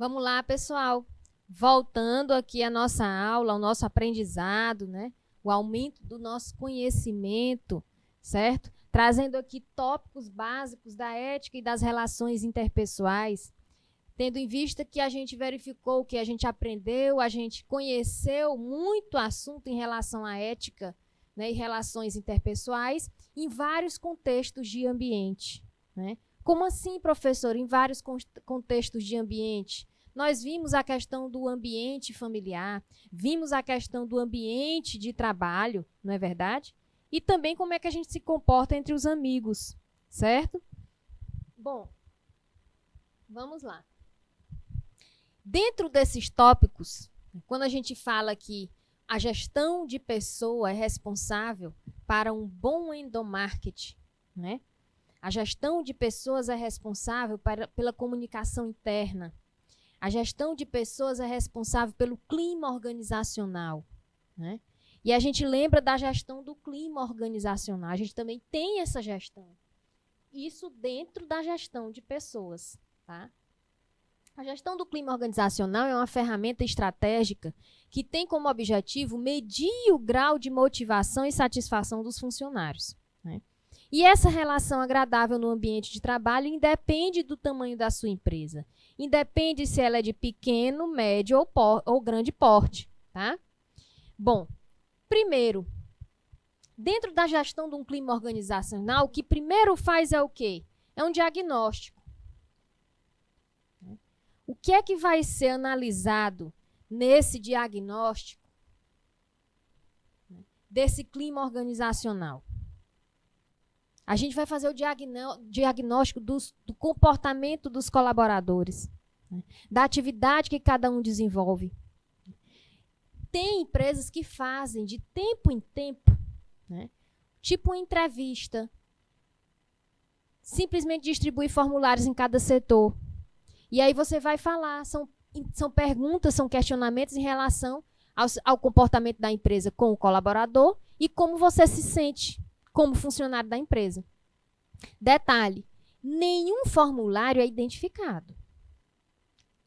Vamos lá, pessoal. Voltando aqui à nossa aula, ao nosso aprendizado, né? O aumento do nosso conhecimento, certo? Trazendo aqui tópicos básicos da ética e das relações interpessoais, tendo em vista que a gente verificou que a gente aprendeu, a gente conheceu muito assunto em relação à ética, né, e relações interpessoais em vários contextos de ambiente, né? Como assim, professor? Em vários contextos de ambiente. Nós vimos a questão do ambiente familiar, vimos a questão do ambiente de trabalho, não é verdade? E também como é que a gente se comporta entre os amigos, certo? Bom, vamos lá. Dentro desses tópicos, quando a gente fala que a gestão de pessoa é responsável para um bom endomarketing, né? A gestão de pessoas é responsável pela comunicação interna. A gestão de pessoas é responsável pelo clima organizacional, né? E a gente lembra da gestão do clima organizacional. A gente também tem essa gestão. Isso dentro da gestão de pessoas, tá? A gestão do clima organizacional é uma ferramenta estratégica que tem como objetivo medir o grau de motivação e satisfação dos funcionários, né? E essa relação agradável no ambiente de trabalho independe do tamanho da sua empresa. Independe se ela é de pequeno, médio ou grande porte, tá? Bom, primeiro, dentro da gestão de um clima organizacional, o que primeiro faz é o quê? É um diagnóstico. O que é que vai ser analisado nesse diagnóstico desse clima organizacional? A gente vai fazer o diagnóstico do comportamento dos colaboradores, né? Da atividade que cada um desenvolve. Tem empresas que fazem de tempo em tempo, né, tipo uma entrevista, simplesmente distribuir formulários em cada setor. E aí você vai falar, são perguntas, são questionamentos em relação ao comportamento da empresa com o colaborador e como você se sente como funcionário da empresa. Detalhe, nenhum formulário é identificado.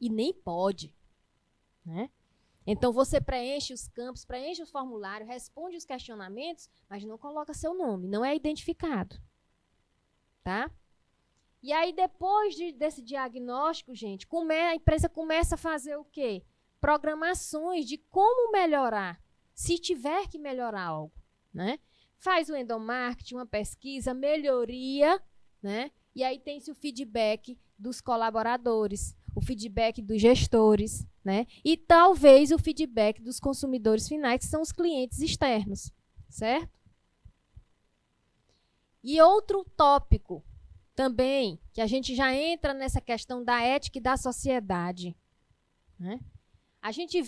E nem pode, né? Então, você preenche os campos, preenche os formulários, responde os questionamentos, mas não coloca seu nome, não é identificado. Tá? E aí, depois desse diagnóstico, gente, a empresa começa a fazer o quê? Programações de como melhorar, se tiver que melhorar algo, né? Faz o endomarketing, uma pesquisa, melhoria, né? E aí tem-se o feedback dos colaboradores, o feedback dos gestores, né? E talvez o feedback dos consumidores finais, que são os clientes externos, certo? E outro tópico também, que a gente já entra nessa questão da ética e da sociedade, né? A gente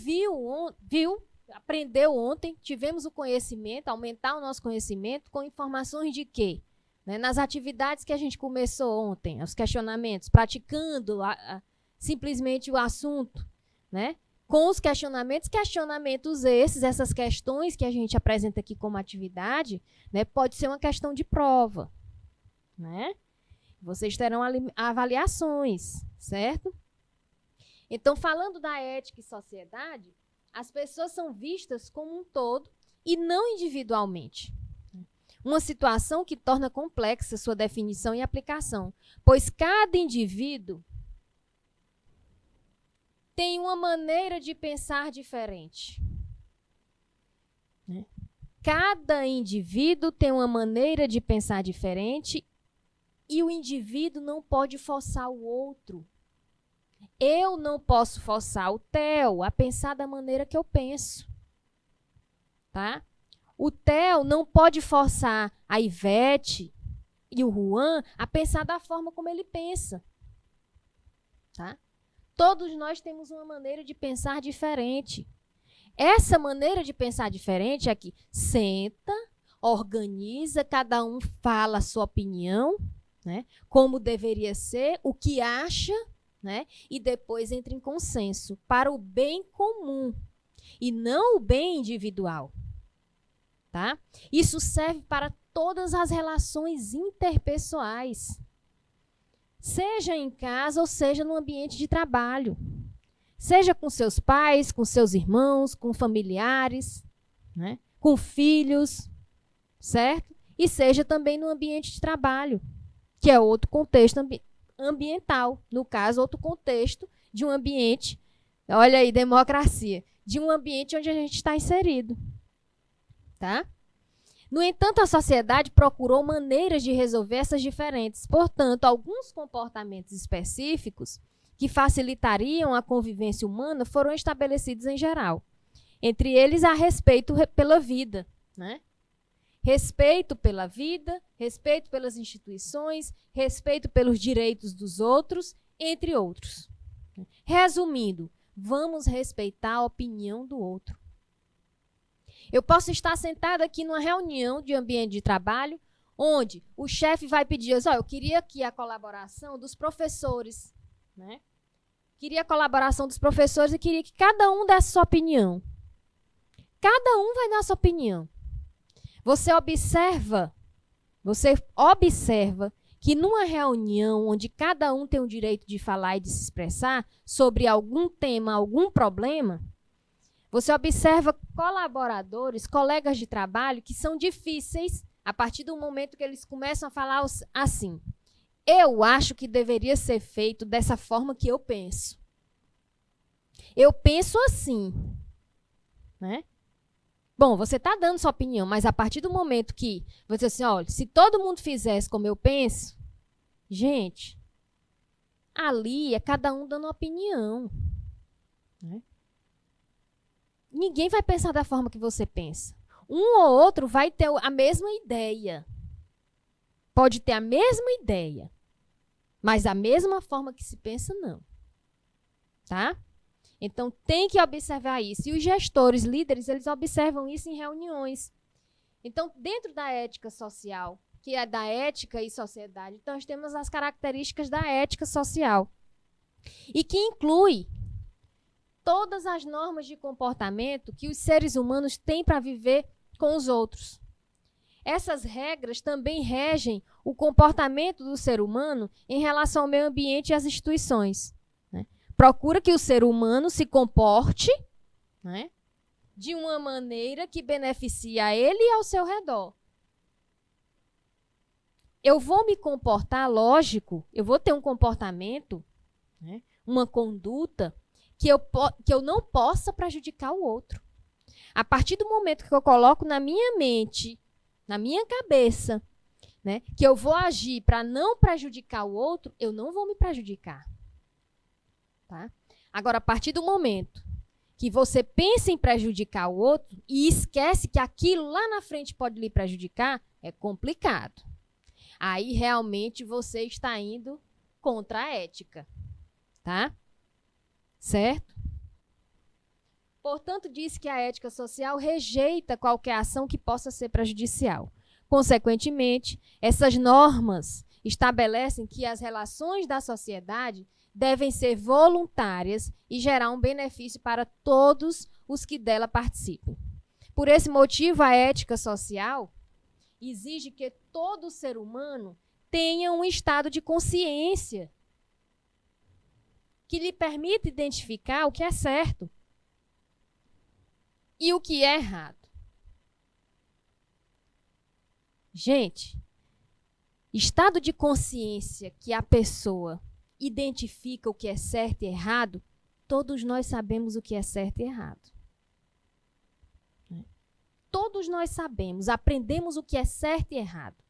aprendeu ontem, tivemos o conhecimento, aumentar o nosso conhecimento com informações de quê? Né? Nas atividades que a gente começou ontem, os questionamentos, praticando simplesmente o assunto, né? Com os questionamentos essas questões que a gente apresenta aqui como atividade, né? Pode ser uma questão de prova, né? Vocês terão avaliações, certo? Então, falando da ética e sociedade, as pessoas são vistas como um todo e não individualmente. Uma situação que torna complexa sua definição e aplicação, pois cada indivíduo tem uma maneira de pensar diferente. Cada indivíduo tem uma maneira de pensar diferente e o indivíduo não pode forçar o outro. Eu não posso forçar o Theo a pensar da maneira que eu penso. Tá? O Theo não pode forçar a Ivete e o Juan a pensar da forma como ele pensa. Tá? Todos nós temos uma maneira de pensar diferente. Essa maneira de pensar diferente é que senta, organiza, cada um fala a sua opinião, né? Como deveria ser, o que acha, né? E depois entra em consenso para o bem comum e não o bem individual. Tá? Isso serve para todas as relações interpessoais, seja em casa ou seja no ambiente de trabalho. Seja com seus pais, com seus irmãos, com familiares, né? Com filhos, certo? E seja também no ambiente de trabalho, que é outro contexto ambiental. No caso, outro contexto de um ambiente, olha aí, democracia, de um ambiente onde a gente está inserido. Tá? No entanto, a sociedade procurou maneiras de resolver essas diferentes. Portanto, alguns comportamentos específicos que facilitariam a convivência humana foram estabelecidos em geral. Entre eles, há respeito pela vida, né? Respeito pela vida, respeito pelas instituições, respeito pelos direitos dos outros, entre outros. Resumindo, vamos respeitar a opinião do outro. Eu posso estar sentado aqui numa reunião de ambiente de trabalho, onde o chefe vai pedir, eu queria aqui a colaboração dos professores, né? Queria a colaboração dos professores e queria que cada um desse sua opinião. Cada um vai dar sua opinião. Você observa que numa reunião onde cada um tem o direito de falar e de se expressar sobre algum tema, algum problema, você observa colaboradores, colegas de trabalho que são difíceis a partir do momento que eles começam a falar assim: eu acho que deveria ser feito dessa forma que eu penso. Eu penso assim, né? Bom, você está dando sua opinião, mas a partir do momento que você diz assim, olha, se todo mundo fizesse como eu penso, gente, ali é cada um dando opinião, né? Ninguém vai pensar da forma que você pensa. Um ou outro vai ter a mesma ideia. Pode ter a mesma ideia, mas a mesma forma que se pensa, não. Tá? Então, tem que observar isso. E os gestores, líderes, eles observam isso em reuniões. Então, dentro da ética social, que é da ética e sociedade, então, nós temos as características da ética social. E que inclui todas as normas de comportamento que os seres humanos têm para viver com os outros. Essas regras também regem o comportamento do ser humano em relação ao meio ambiente e às instituições. Né? Procura que o ser humano se comporte, né, de uma maneira que beneficie a ele e ao seu redor. Eu vou me comportar, lógico, eu vou ter um comportamento, né, uma conduta que eu não possa prejudicar o outro. A partir do momento que eu coloco na minha mente, na minha cabeça, né, que eu vou agir para não prejudicar o outro, eu não vou me prejudicar. Tá? Agora, a partir do momento que você pensa em prejudicar o outro e esquece que aquilo lá na frente pode lhe prejudicar, é complicado. Aí, realmente, você está indo contra a ética. Tá? Certo? Portanto, diz que a ética social rejeita qualquer ação que possa ser prejudicial. Consequentemente, essas normas estabelecem que as relações da sociedade devem ser voluntárias e gerar um benefício para todos os que dela participem. Por esse motivo, a ética social exige que todo ser humano tenha um estado de consciência que lhe permita identificar o que é certo e o que é errado. Gente, estado de consciência que a pessoa identifica o que é certo e errado, todos nós sabemos o que é certo e errado. Todos nós sabemos, aprendemos o que é certo e errado.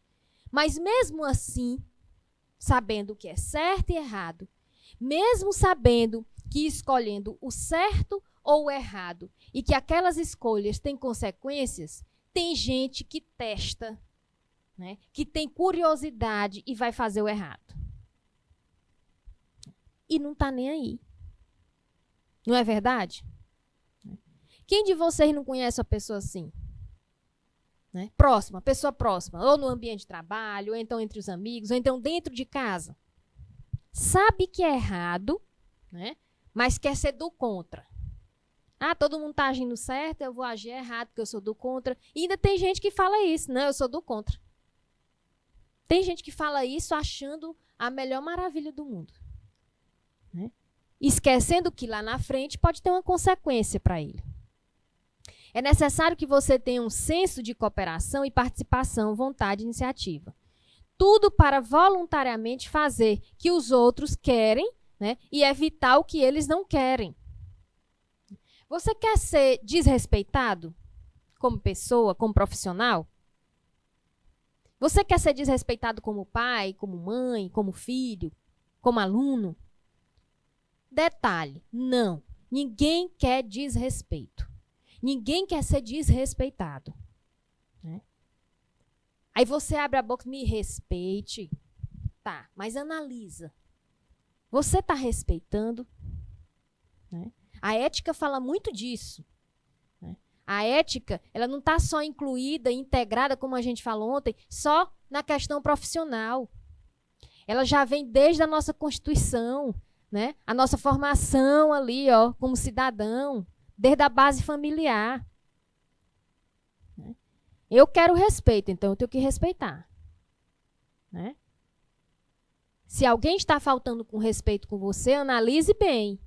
Mas mesmo assim, sabendo o que é certo e errado, mesmo sabendo que escolhendo o certo ou o errado e que aquelas escolhas têm consequências, tem gente que testa, né, que tem curiosidade e vai fazer o errado. E não está nem aí. Não é verdade? Quem de vocês não conhece uma pessoa assim? Né? Próxima, pessoa próxima, ou no ambiente de trabalho, ou então entre os amigos, ou então dentro de casa. Sabe que é errado, né? Mas quer ser do contra. Ah, todo mundo está agindo certo, eu vou agir errado porque eu sou do contra. E ainda tem gente que fala isso, né? Eu sou do contra. Tem gente que fala isso achando a melhor maravilha do mundo. Né? esquecendo que lá na frente pode ter uma consequência para ele. É necessário que você tenha um senso de cooperação e participação, vontade e iniciativa. Tudo para voluntariamente fazer que os outros querem, né, e evitar o que eles não querem. Você quer ser desrespeitado como pessoa, como profissional? Você quer ser desrespeitado como pai, como mãe, como filho, como aluno? Detalhe, não. Ninguém quer desrespeito. Ninguém quer ser desrespeitado. Né? Aí você abre a boca, me respeite. Tá, mas analisa. Você está respeitando? Né? A ética fala muito disso. Né? A ética, ela não está só incluída, integrada, como a gente falou ontem, só na questão profissional. Ela já vem desde a nossa Constituição, né? A nossa formação ali, ó, como cidadão, desde a base familiar. Né? Eu quero respeito, então eu tenho que respeitar. Né? Se alguém está faltando com respeito com você, analise bem.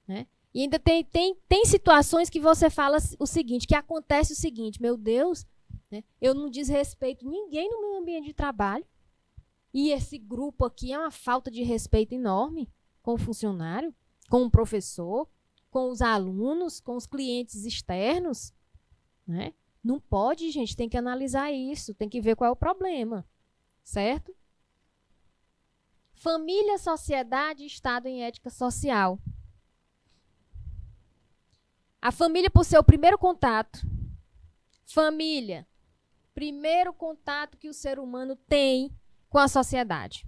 Né? E ainda tem situações que você fala o seguinte, que acontece o seguinte, meu Deus, né? Eu não desrespeito ninguém no meu ambiente de trabalho. E esse grupo aqui é uma falta de respeito enorme com o funcionário, com o professor, com os alunos, com os clientes externos. Né? Não pode, gente, tem que analisar isso, tem que ver qual é o problema. Certo? Família, sociedade e Estado em ética social. A família, por ser o primeiro contato. Família, primeiro contato que o ser humano tem com a sociedade.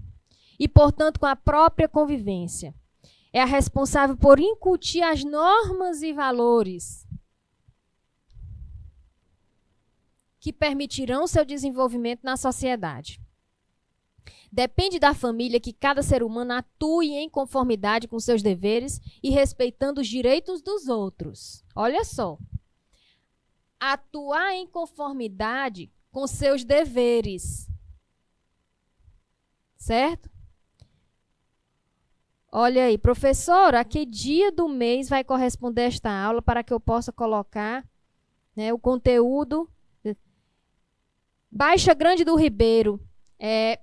E, portanto, com a própria convivência. É a responsável por incutir as normas e valores que permitirão seu desenvolvimento na sociedade. Depende da família que cada ser humano atue em conformidade com seus deveres e respeitando os direitos dos outros. Olha só. Atuar em conformidade com seus deveres. Certo? Olha aí, professora, a que dia do mês vai corresponder esta aula para que eu possa colocar, né, o conteúdo? Baixa Grande do Ribeiro.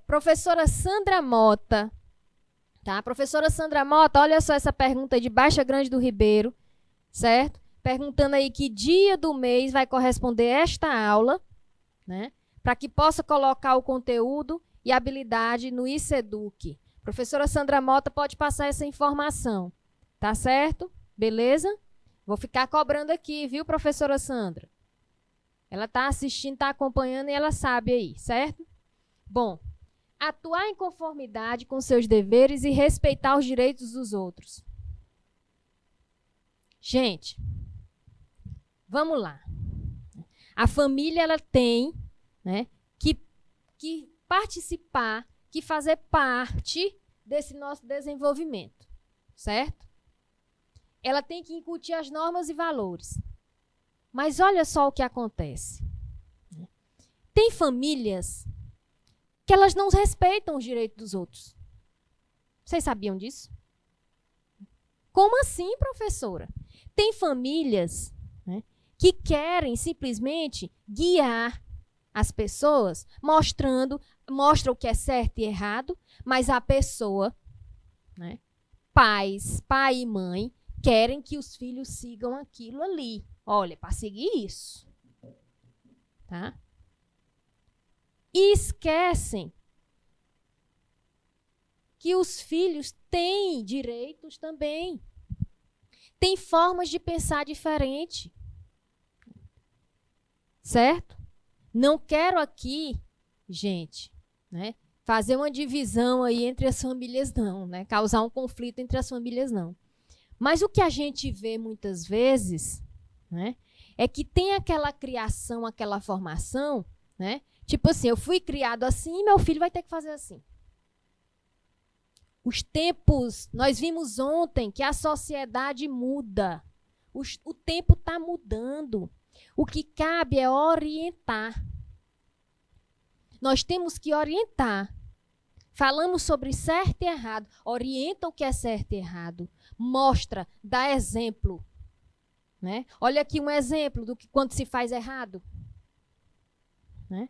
Professora Sandra Mota. Tá? Professora Sandra Mota, olha só essa pergunta de Baixa Grande do Ribeiro. Certo? Perguntando aí que dia do mês vai corresponder esta aula, né, para que possa colocar o conteúdo e habilidade no ICEDUC. Professora Sandra Mota pode passar essa informação. Tá certo? Beleza? Vou ficar cobrando aqui, viu, professora Sandra? Ela está assistindo, está acompanhando e ela sabe aí, certo? Bom, atuar em conformidade com seus deveres e respeitar os direitos dos outros. Gente, vamos lá. A família, ela tem, né, que participar, que fazer parte desse nosso desenvolvimento, certo? Ela tem que incutir as normas e valores. Mas olha só o que acontece. Tem famílias que elas não respeitam os direitos dos outros. Vocês sabiam disso? Como assim, professora? Tem famílias, né, que querem simplesmente guiar as pessoas, mostra o que é certo e errado, mas a pessoa, né, pai e mãe, querem que os filhos sigam aquilo ali. Olha, para seguir isso. Tá? E esquecem que os filhos têm direitos também. Têm formas de pensar diferente. Certo? Não quero aqui, gente, né, fazer uma divisão aí entre as famílias, não, né, causar um conflito entre as famílias, não. Mas o que a gente vê muitas vezes, né, é que tem aquela criação, aquela formação, né, tipo assim, eu fui criado assim, meu filho vai ter que fazer assim. Os tempos, nós vimos ontem que a sociedade muda. O tempo está mudando. O que cabe é orientar. Nós temos que orientar, Falamos sobre certo e errado, orienta o que é certo e errado, mostra, dá exemplo. Né? Olha aqui um exemplo do que quando se faz errado. Né?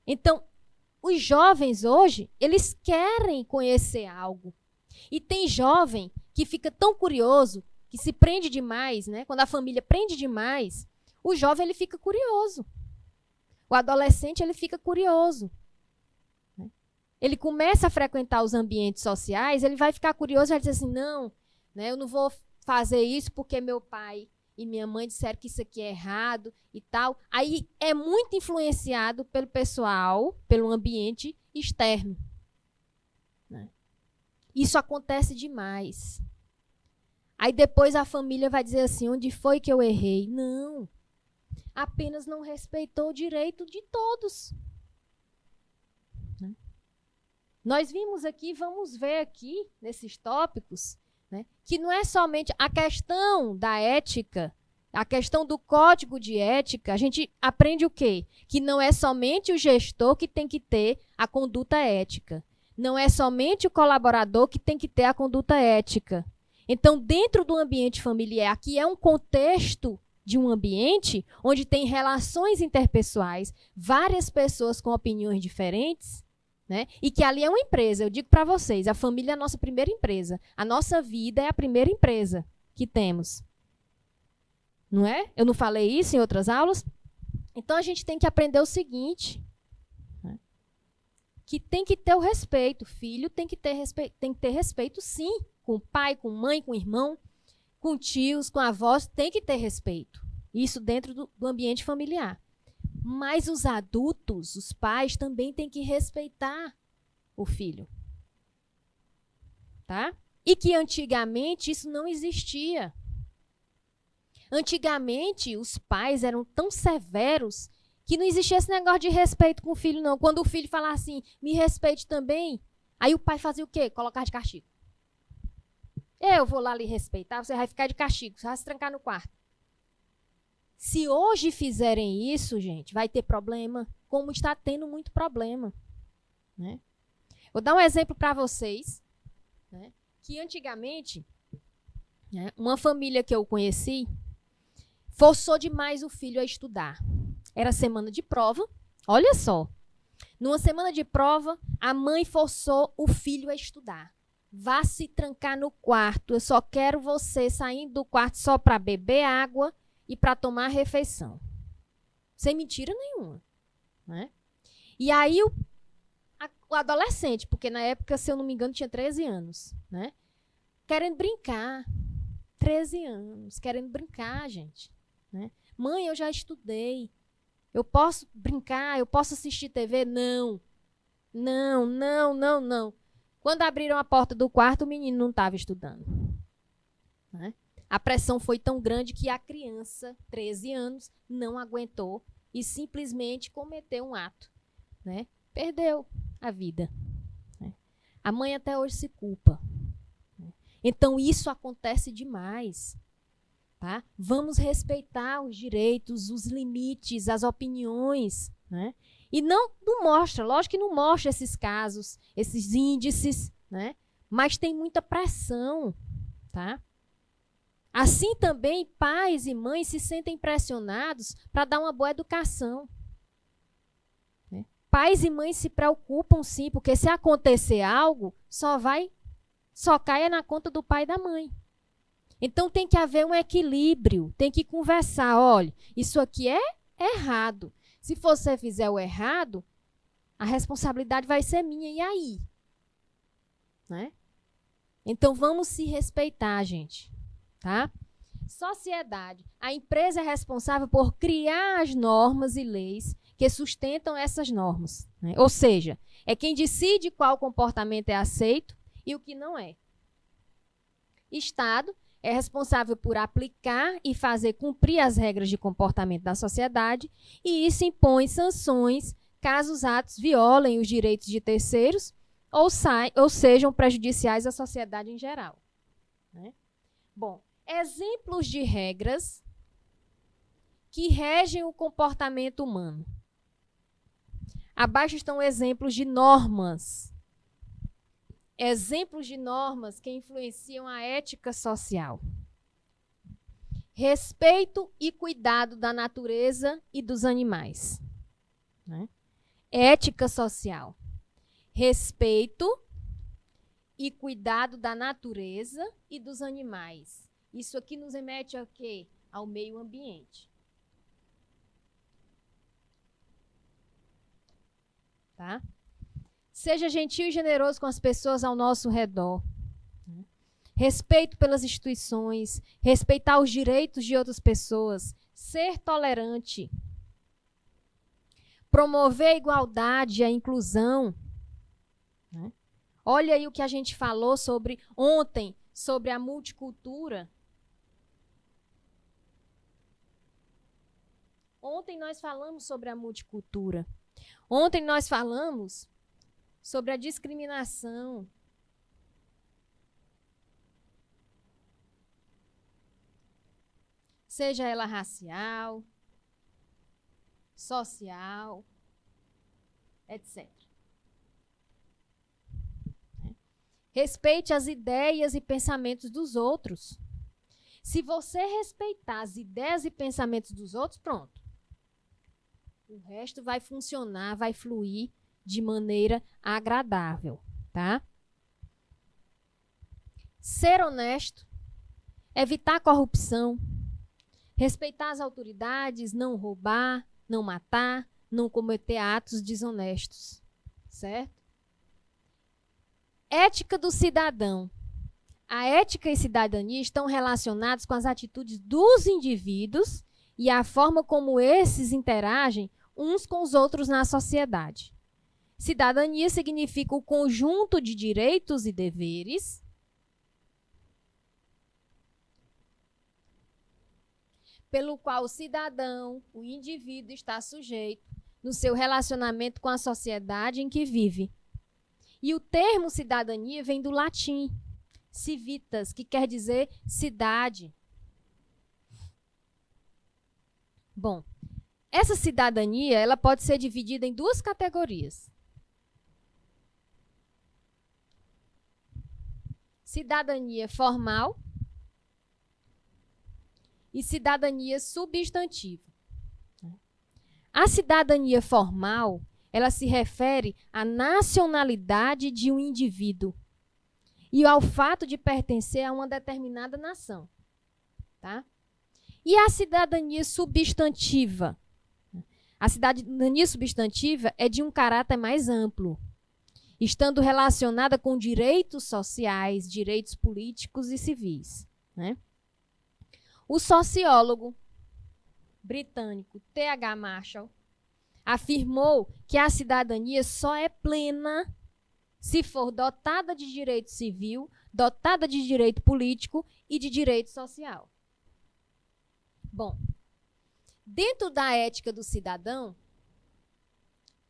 Então, os jovens hoje, eles querem conhecer algo. E tem jovem que fica tão curioso, que se prende demais, né? Quando a família prende demais, o jovem ele fica curioso. O adolescente ele fica curioso. Né? Ele começa a frequentar os ambientes sociais, ele vai ficar curioso e vai dizer assim, não, né, eu não vou fazer isso porque meu pai e minha mãe disseram que isso aqui é errado e tal. Aí é muito influenciado pelo pessoal, pelo ambiente externo. Né? Isso acontece demais. Aí depois a família vai dizer assim, onde foi que eu errei? Não, apenas não respeitou o direito de todos. Né? Nós vimos aqui, vamos ver aqui, nesses tópicos, né, que não é somente a questão da ética, a questão do código de ética, a gente aprende o quê? Que não é somente o gestor que tem que ter a conduta ética. Não é somente o colaborador que tem que ter a conduta ética. Então, dentro do ambiente familiar, aqui é um contexto de um ambiente onde tem relações interpessoais, várias pessoas com opiniões diferentes, né? E que ali é uma empresa. Eu digo para vocês, a família é a nossa primeira empresa. A nossa vida é a primeira empresa que temos. Não é? Eu não falei isso em outras aulas? Então, a gente tem que aprender o seguinte, né? Que tem que ter o respeito. Filho tem que ter respeito, sim. Com pai, com mãe, com irmão, com tios, com avós, tem que ter respeito. Isso dentro do ambiente familiar. Mas os adultos, os pais, também têm que respeitar o filho. Tá? E que antigamente isso não existia. Antigamente, os pais eram tão severos que não existia esse negócio de respeito com o filho, não. Quando o filho falava assim, me respeite também, aí o pai fazia o quê? Colocar de castigo. Eu vou lá lhe respeitar, você vai ficar de castigo, você vai se trancar no quarto. Se hoje fizerem isso, gente, vai ter problema, como está tendo muito problema. Né? Vou dar um exemplo para vocês, né, que antigamente, né, uma família que eu conheci, forçou demais o filho a estudar. Era semana de prova, olha só. Numa semana de prova, a mãe forçou o filho a estudar. Vá se trancar no quarto. Eu só quero você saindo do quarto só para beber água e para tomar refeição. Sem mentira nenhuma. Né? E aí o adolescente, porque na época, se eu não me engano, tinha 13 anos, né? Querendo brincar. 13 anos, querendo brincar, gente. Né? Mãe, eu já estudei. Eu posso brincar? Eu posso assistir TV? Não. Não, não, não, não. Quando abriram a porta do quarto, o menino não estava estudando. Né? A pressão foi tão grande que a criança, 13 anos, não aguentou e simplesmente cometeu um ato. Né? Perdeu a vida. Né? A mãe até hoje se culpa. Então, isso acontece demais. Tá? Vamos respeitar os direitos, os limites, as opiniões. Né? E não mostra, lógico que não mostra esses casos, esses índices, né? Mas tem muita pressão. Tá? Assim também, pais e mães se sentem pressionados para dar uma boa educação. Né? Pais e mães se preocupam sim, porque se acontecer algo, só caia na conta do pai e da mãe. Então tem que haver um equilíbrio, tem que conversar, olha, isso aqui é errado. Se você fizer o errado, a responsabilidade vai ser minha, e aí? Né? Então vamos se respeitar, gente. Tá? Sociedade. A empresa é responsável por criar as normas e leis que sustentam essas normas. Né? Ou seja, é quem decide qual comportamento é aceito e o que não é. Estado é responsável por aplicar e fazer cumprir as regras de comportamento da sociedade, e isso impõe sanções caso os atos violem os direitos de terceiros ou sejam prejudiciais à sociedade em geral. Né? Bom, exemplos de regras que regem o comportamento humano. Abaixo estão exemplos de normas Exemplos de normas que influenciam a ética social. Respeito e cuidado da natureza e dos animais. Né? Ética social. Respeito e cuidado da natureza e dos animais. Isso aqui nos remete ao quê? Ao meio ambiente. Tá? Seja gentil e generoso com as pessoas ao nosso redor. Respeito pelas instituições, respeitar os direitos de outras pessoas, ser tolerante. Promover a igualdade e a inclusão. Né? Olha aí o que a gente falou ontem sobre a multicultura. Ontem nós falamos sobre a multicultura. Ontem nós falamos sobre a discriminação. Seja ela racial, social, etc. Respeite as ideias e pensamentos dos outros. Se você respeitar as ideias e pensamentos dos outros, pronto. O resto vai funcionar, vai fluir de maneira agradável, tá? Ser honesto, evitar corrupção, respeitar as autoridades, não roubar, não matar, não cometer atos desonestos, certo? Ética do cidadão. A ética e cidadania estão relacionados com as atitudes dos indivíduos e a forma como esses interagem uns com os outros na sociedade. Cidadania significa o conjunto de direitos e deveres pelo qual o cidadão, o indivíduo, está sujeito no seu relacionamento com a sociedade em que vive. E o termo cidadania vem do latim, civitas, que quer dizer cidade. Bom, essa cidadania ela pode ser dividida em duas categorias. Cidadania formal e cidadania substantiva. A cidadania formal, ela se refere à nacionalidade de um indivíduo e ao fato de pertencer a uma determinada nação. Tá? E a cidadania substantiva? A cidadania substantiva é de um caráter mais amplo, estando relacionada com direitos sociais, direitos políticos e civis. Né? O sociólogo britânico T.H. Marshall afirmou que a cidadania só é plena se for dotada de direito civil, dotada de direito político e de direito social. Bom, dentro da ética do cidadão,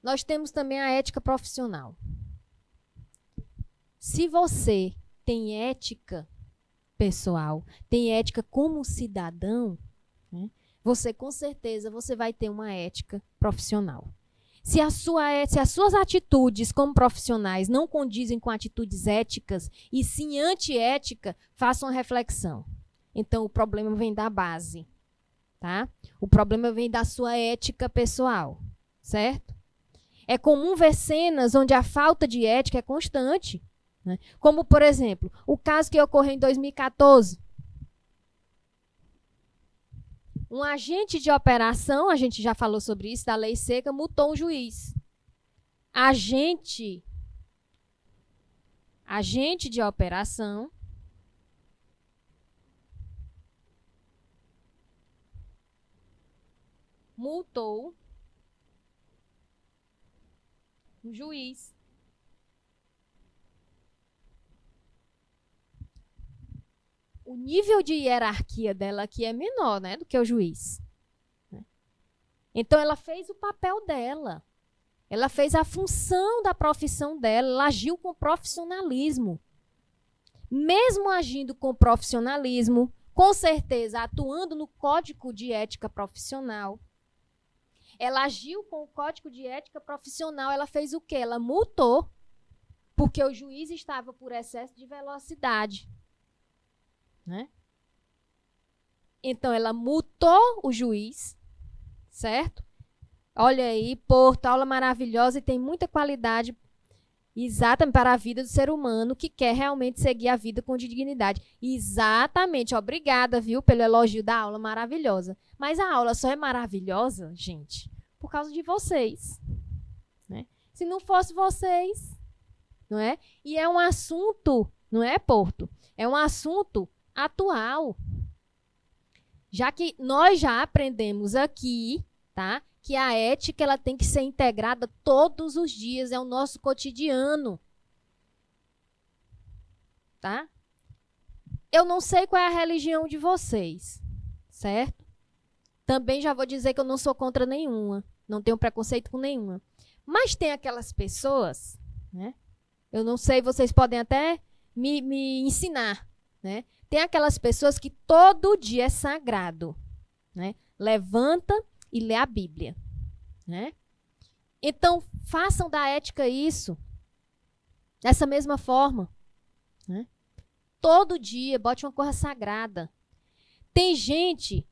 nós temos também a ética profissional. Se você tem ética pessoal, tem ética como cidadão, né, você com certeza você vai ter uma ética profissional. Se as suas atitudes como profissionais não condizem com atitudes éticas e sim antiética, faça uma reflexão. Então, o problema vem da base. Tá? O problema vem da sua ética pessoal, certo? É comum ver cenas onde a falta de ética é constante, né? Como, por exemplo, o caso que ocorreu em 2014. Um agente de operação, a gente já falou sobre isso, da lei seca, multou um juiz. Agente de operação multou um juiz. O nível de hierarquia dela aqui é menor, né, do que o juiz. Então, ela fez o papel dela. Ela fez a função da profissão dela. Ela agiu com profissionalismo. Mesmo agindo com profissionalismo, com certeza atuando no Código de Ética Profissional, ela agiu com o Código de Ética Profissional. Ela fez o quê? Ela multou. Porque o juiz estava por excesso de velocidade, né? Então, ela multou o juiz, certo? Olha aí, Porto, aula maravilhosa e tem muita qualidade exatamente para a vida do ser humano que quer realmente seguir a vida com dignidade. Exatamente, obrigada, viu, pelo elogio da aula maravilhosa. Mas a aula só é maravilhosa, gente, por causa de vocês, né? Se não fosse vocês, não é? E é um assunto, não é, Porto? É um assunto atual. Já que nós já aprendemos aqui, tá? Que a ética ela tem que ser integrada todos os dias, é o nosso cotidiano. Tá? Eu não sei qual é a religião de vocês, certo? Também já vou dizer que eu não sou contra nenhuma, não tenho preconceito com nenhuma. Mas tem aquelas pessoas, né? Eu não sei, vocês podem até me ensinar, né? Tem aquelas pessoas que todo dia é sagrado, né? Levanta e lê a Bíblia, né? Então, façam da ética isso, dessa mesma forma, né? Todo dia, bote uma coisa sagrada. Tem gente,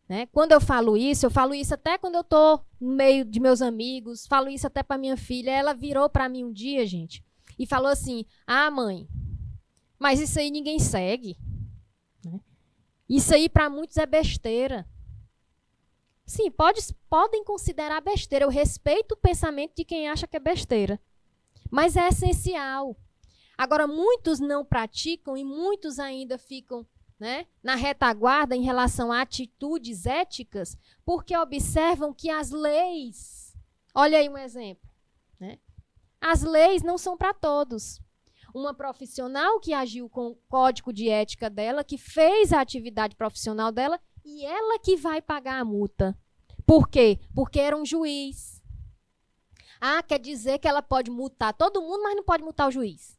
né? Quando eu falo isso até quando eu estou no meio de meus amigos, falo isso até para minha filha. Ela virou para mim um dia, gente, e falou assim: ah, mãe, mas isso aí ninguém segue, né? Isso aí para muitos é besteira. Sim, podem considerar besteira. Eu respeito o pensamento de quem acha que é besteira. Mas é essencial. Agora, muitos não praticam e muitos ainda ficam, né, na retaguarda em relação a atitudes éticas, porque observam que as leis... Olha aí um exemplo, né? As leis não são para todos. Uma profissional que agiu com o código de ética dela, que fez a atividade profissional dela, e ela que vai pagar a multa. Por quê? Porque era um juiz. Ah, quer dizer que ela pode multar todo mundo, mas não pode multar o juiz.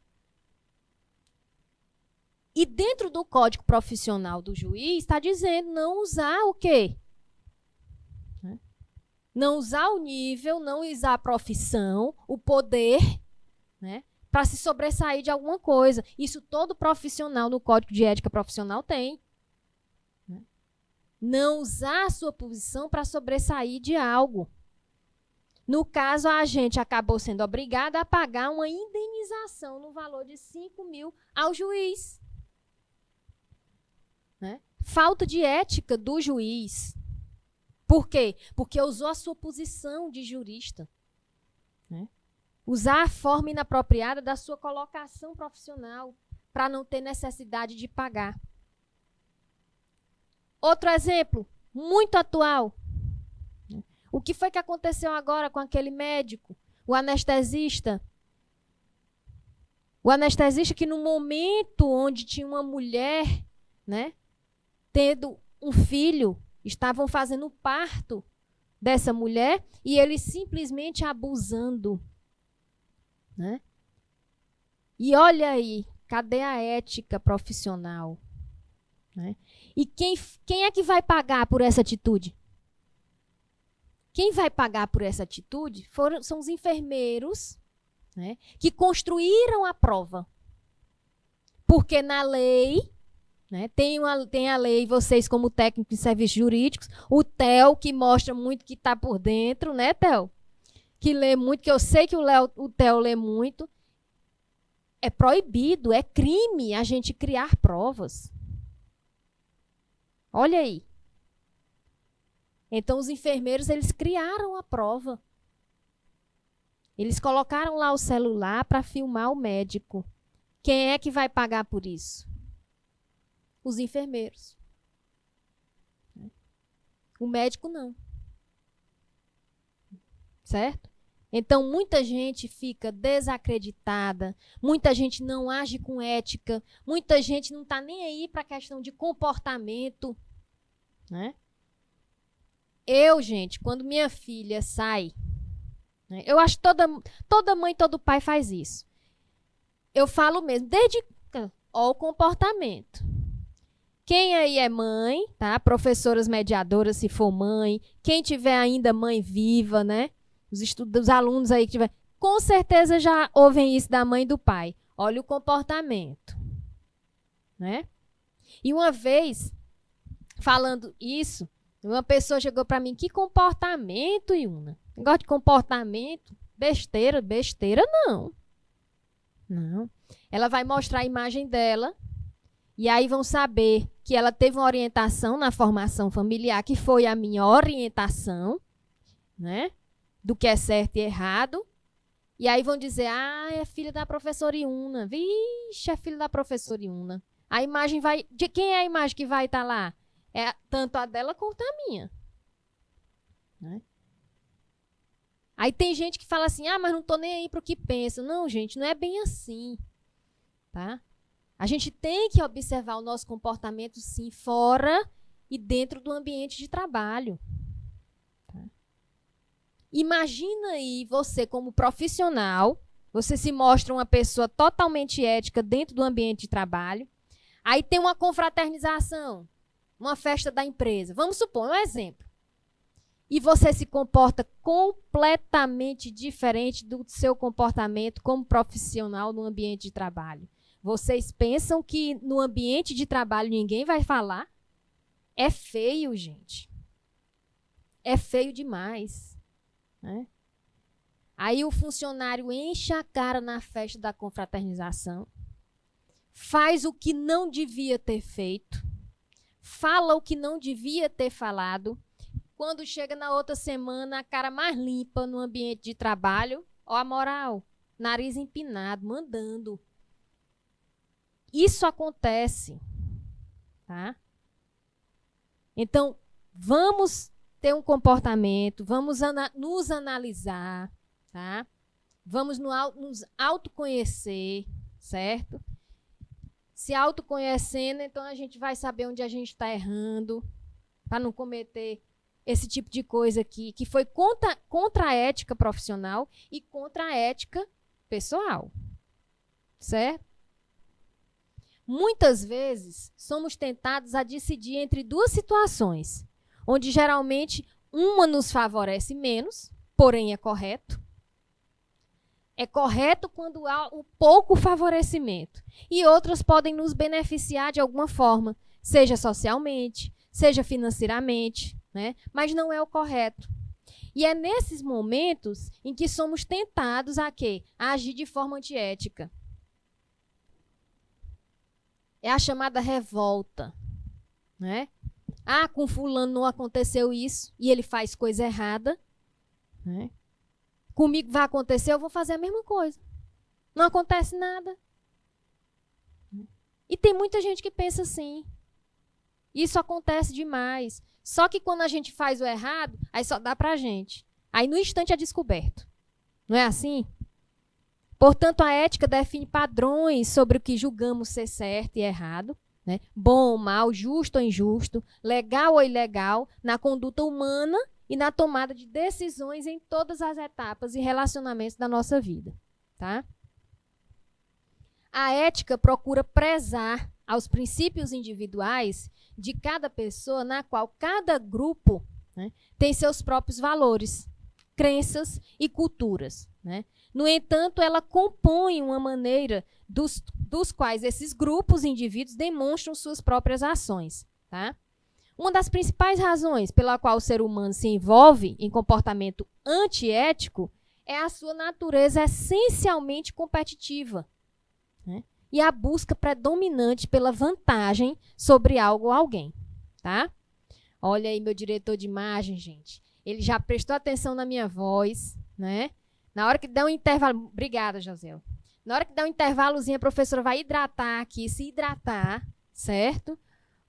E dentro do código profissional do juiz, está dizendo não usar o quê? Não usar o nível, não usar a profissão, o poder, né, para se sobressair de alguma coisa. Isso todo profissional no código de ética profissional tem. Não usar a sua posição para sobressair de algo. No caso, a gente acabou sendo obrigada a pagar uma indenização no valor de 5 mil ao juiz. Né? Falta de ética do juiz. Por quê? Porque usou a sua posição de jurista. Né? Usar a forma inapropriada da sua colocação profissional para não ter necessidade de pagar. Outro exemplo, muito atual. O que foi que aconteceu agora com aquele médico, o anestesista? O anestesista que no momento onde tinha uma mulher, né, tendo um filho, estavam fazendo o parto dessa mulher e ele simplesmente abusando. Né? E olha aí, cadê a ética profissional? Né? E quem é que vai pagar por essa atitude? Quem vai pagar por essa atitude são os enfermeiros, né, que construíram a prova. Porque na lei, né, tem a lei, vocês como técnicos de serviços jurídicos, o TEL, que mostra muito que está por dentro, né, TEL? Que lê muito, que eu sei que o TEL lê muito. É proibido, é crime a gente criar provas. Olha aí. Então, os enfermeiros, eles criaram a prova. Eles colocaram lá o celular para filmar o médico. Quem é que vai pagar por isso? Os enfermeiros. O médico não. Certo? Então, muita gente fica desacreditada, muita gente não age com ética, muita gente não está nem aí para a questão de comportamento. Né? Eu, gente, quando minha filha sai, né, eu acho que toda mãe, todo pai faz isso. Eu falo mesmo, desde o comportamento. Quem aí é mãe, tá? Professoras mediadoras, se for mãe, quem tiver ainda mãe viva, né? Os alunos aí que tiver, com certeza já ouvem isso da mãe e do pai. Olha o comportamento, né? E uma vez, falando isso, uma pessoa chegou para mim, que comportamento, Iuna? Negócio de comportamento? Besteira, besteira não. Não. Ela vai mostrar a imagem dela, e aí vão saber que ela teve uma orientação na formação familiar, que foi a minha orientação, né? Do que é certo e errado. E aí vão dizer, é filha da professora Iuna. Vixe, é filha da professora Iuna. A imagem vai... De quem é a imagem que vai estar lá? É tanto a dela quanto a minha. Né? Aí tem gente que fala assim, mas não estou nem aí para o que pensa. Não, gente, não é bem assim. Tá? A gente tem que observar o nosso comportamento, sim, fora e dentro do ambiente de trabalho. Tá? Imagina aí você como profissional, você se mostra uma pessoa totalmente ética dentro do ambiente de trabalho, aí tem uma confraternização, uma festa da empresa, vamos supor, um exemplo, e você se comporta completamente diferente do seu comportamento como profissional no ambiente de trabalho. Vocês pensam que no ambiente de trabalho ninguém vai falar? É feio, gente. É feio demais. Né? Aí o funcionário enche a cara na festa da confraternização, faz o que não devia ter feito, fala o que não devia ter falado. Quando chega na outra semana, a cara mais limpa no ambiente de trabalho, ó a moral, nariz empinado, mandando. Isso acontece. Tá? Então, vamos ter um comportamento, vamos nos analisar, tá? Vamos nos autoconhecer, certo? Se autoconhecendo, então a gente vai saber onde a gente está errando, para não cometer esse tipo de coisa aqui, que foi contra a ética profissional e contra a ética pessoal, certo? Muitas vezes, somos tentados a decidir entre duas situações, onde geralmente uma nos favorece menos, porém é correto. É correto quando há um pouco favorecimento. E outras podem nos beneficiar de alguma forma, seja socialmente, seja financeiramente, né? Mas não é o correto. E é nesses momentos em que somos tentados a quê? A agir de forma antiética. É a chamada revolta, né? Com fulano não aconteceu isso e ele faz coisa errada, né? Comigo vai acontecer, eu vou fazer a mesma coisa. Não acontece nada. E tem muita gente que pensa assim. Isso acontece demais. Só que quando a gente faz o errado, aí só dá pra gente. Aí no instante é descoberto. Não é assim? Portanto, a ética define padrões sobre o que julgamos ser certo e errado, né? Bom ou mal, justo ou injusto, legal ou ilegal, na conduta humana e na tomada de decisões em todas as etapas e relacionamentos da nossa vida. Tá? A ética procura prezar aos princípios individuais de cada pessoa, na qual cada grupo, né, tem seus próprios valores, crenças e culturas. Né? No entanto, ela compõe uma maneira dos quais esses grupos e indivíduos demonstram suas próprias ações. Tá? Uma das principais razões pela qual o ser humano se envolve em comportamento antiético é a sua natureza essencialmente competitiva, né? E a busca predominante pela vantagem sobre algo ou alguém. Tá? Olha aí meu diretor de imagem, gente. Ele já prestou atenção na minha voz, né? Na hora que der um intervalo... Obrigada, José. Na hora que der um intervalozinho, a professora vai hidratar aqui, se hidratar, certo?